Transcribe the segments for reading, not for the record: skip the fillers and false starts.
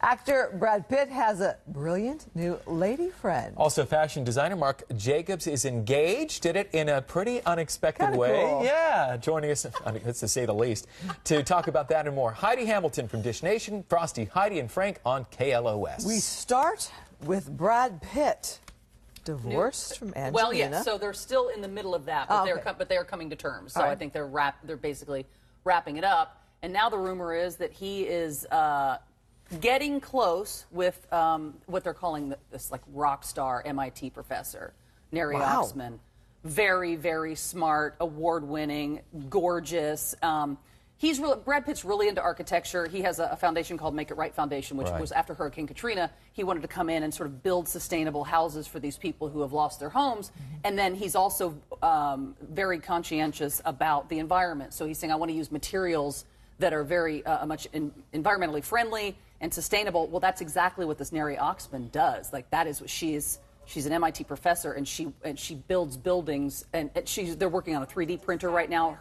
Actor Brad Pitt has a brilliant new lady friend. Also, fashion designer Marc Jacobs is engaged. Did it in a pretty unexpected way. Cool. Yeah, joining us, to say the least, to talk about that and more. Heidi Hamilton from Dish Nation, Frosty, Heidi, and Frank on KLOS. We start with Brad Pitt. Divorced from Angelina. Well, yes, so they're still in the middle of that, but, okay. they're coming to terms. So All right. I think they're basically wrapping it up. And now the rumor is that he is getting close with what they're calling this like rock star MIT professor, Neri Oxman. Very, very smart, award-winning, gorgeous. Brad Pitt's really into architecture. He has a foundation called Make It Right Foundation, which was after Hurricane Katrina. He wanted to come in and sort of build sustainable houses for these people who have lost their homes. And then he's also very conscientious about the environment. So he's saying, I want to use materials that are very much environmentally friendly and sustainable. Well, that's exactly what this Neri Oxman does. Like, that is what she is. She's an MIT professor, and she builds buildings. And they're working on a 3D printer right now.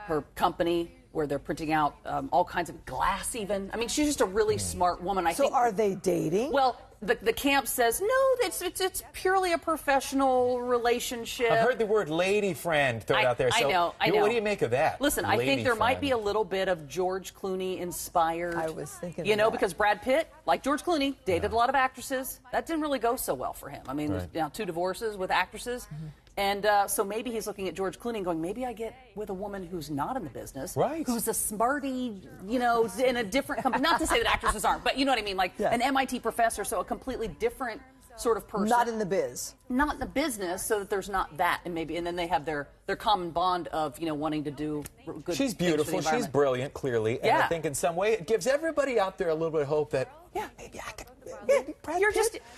Her company, where they're printing out all kinds of glass even. I mean, she's just a really smart woman. I think. So are they dating? Well, the camp says, no, it's purely a professional relationship. I've heard the word lady friend thrown out there. So I know. What do you make of that? Listen, I think there might be a little bit of George Clooney inspired. I was thinking You know, because Brad Pitt, like George Clooney, dated a lot of actresses. That didn't really go so well for him. I mean, there's 2 divorces with actresses. And so maybe he's looking at George Clooney and going, maybe I get with a woman who's not in the business, who's a smarty, you know, in a different company. Not to say that actresses aren't, but you know what I mean, like an MIT professor, so a completely different sort of person. Not in the biz. Not in the business, so that there's not that, and then they have their common bond of, you know, wanting to do good. She's beautiful. She's brilliant, clearly, and I think in some way it gives everybody out there a little bit of hope that maybe I could.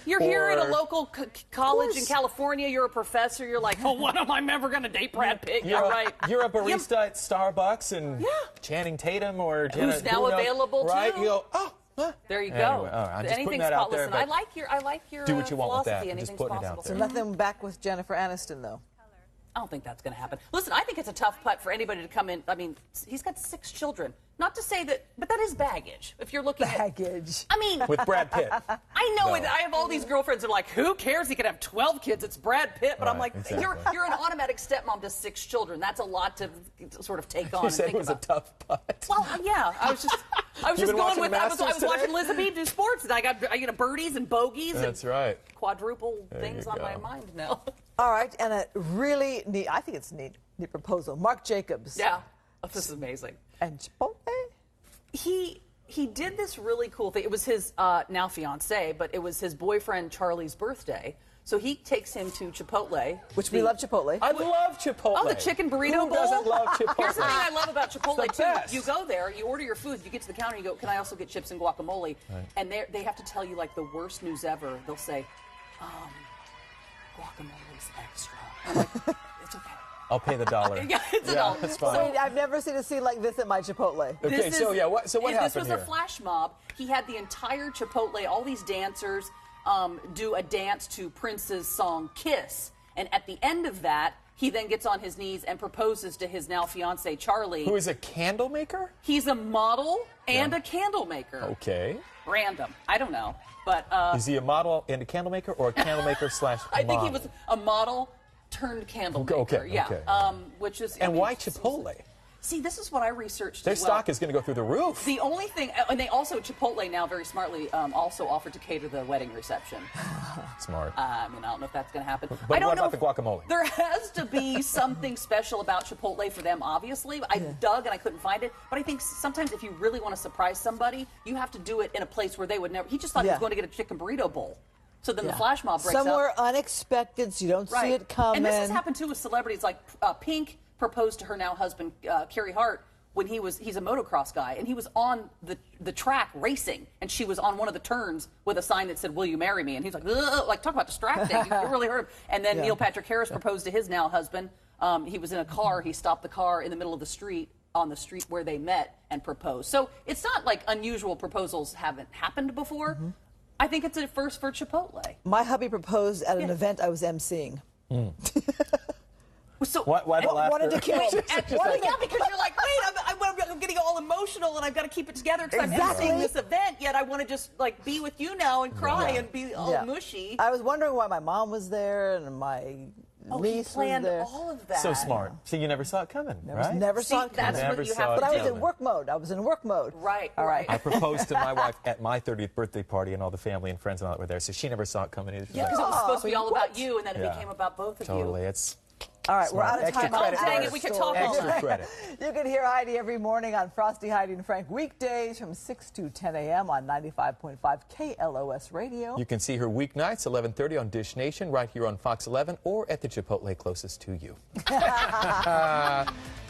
You're here at a local college in California. You're a professor. You're like, oh, when am I ever going to date Brad Pitt? You're right. You're a barista at Starbucks, and Channing Tatum or Jenna, who's now available too. Right? You go, there you go. Anyway, I'm just putting that out there. Listen, I like your do what you want with that. philosophy. Just putting it out there. So nothing back with Jennifer Aniston, though. I don't think that's going to happen. Listen, I think it's a tough putt for anybody to come in. I mean, he's got 6 children. Not to say that, but that is baggage. If you're looking at... I mean... With Brad Pitt. I know. I have all these girlfriends that are like, who cares? He could have 12 kids. It's Brad Pitt. But I'm like, you're an automatic stepmom to 6 children. That's a lot to sort of take on You and said think it was about. a tough putt. Well, yeah. I was just going with... I was watching Liz B do sports, and I got birdies and bogeys. That's and right. Quadruple things on my mind now. All right, and a really neat, I think it's neat proposal. Marc Jacobs. Yeah. Oh, this is amazing. And Chipotle? He did this really cool thing. It was his now fiance, but it was his boyfriend Charlie's birthday. So he takes him to Chipotle. Which we love Chipotle. I love Chipotle. Oh, the chicken burrito bowl? Who doesn't love Chipotle? Here's the thing I love about Chipotle, too. Best. You go there, you order your food, you get to the counter, you go, can I also get chips and guacamole? And they have to tell you, like, the worst news ever. They'll say, guacamole's extra. I'm like, it's okay. I'll pay the $1. Yeah, it's $1. That's fine. So, I've never seen a scene like this at my Chipotle. Okay, so what happened This was here? a flash mob. He had the entire Chipotle, all these dancers, do a dance to Prince's song Kiss. And at the end of that, he then gets on his knees and proposes to his now fiance, Charlie. Who is a candle maker? He's a model and a candle maker. Okay. Random. I don't know. But is he a model and a candle maker, or a candle maker / model? I think he was a model turned candle maker. Okay. Yeah. Which is. And why Chipotle? See, this is what I researched. Their as well. stock is going to go through the roof. The only thing, and they also, Chipotle now very smartly also offered to cater the wedding reception. Smart. I mean, I don't know if that's going to happen. But I don't what know about the guacamole? There has to be something special about Chipotle for them, obviously. I dug and I couldn't find it. But I think sometimes if you really want to surprise somebody, you have to do it in a place where they would never. He just thought he was going to get a chicken burrito bowl. So then the flash mob breaks Somewhere out. unexpected, so you don't see it coming. And this has happened too with celebrities. Like Pink proposed to her now husband, Carrie Hart, when he's a motocross guy, and he was on the track racing, and she was on one of the turns with a sign that said, "Will you marry me?" And he's like, ugh, like, talk about distracting. You really hurt him. And then Neil Patrick Harris proposed to his now husband. He was in a car. He stopped the car in the middle of the street, on the street where they met, and proposed. So it's not like unusual proposals haven't happened before. I think it's a first for Chipotle. My hubby proposed at an event I was emceeing. So Why the laughter? Wanted to keep it. yeah, because you're like, wait, I'm getting all emotional, and I've got to keep it together because I'm missing this event. Yet I want to just like be with you now and cry and be all mushy. I was wondering why my mom was there and my niece planned was there. all of that. So smart. So you never saw it coming, right? Never saw it coming. That's Never what you saw have it to But I do. was in work mode. I was in work mode. Right. All right. I proposed to my wife at my 30th birthday party, and all the family and friends and all that were there, so she never saw it coming either. She's Yeah, like, because it was supposed to be all about what? you, and then it Yeah. became about both of totally. you. It's All right, we're out of Extra time. credit Oh, dang for it, us. we could talk all Extra night. credit. You can hear Heidi every morning on Frosty, Heidi, and Frank weekdays from 6 to 10 a.m. on 95.5 KLOS Radio. You can see her weeknights, 11:30 on Dish Nation, right here on Fox 11, or at the Chipotle closest to you.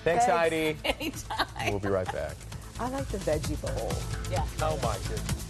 Thanks, Heidi. Anytime. We'll be right back. I like the veggie bowl. Yeah. Oh, my goodness.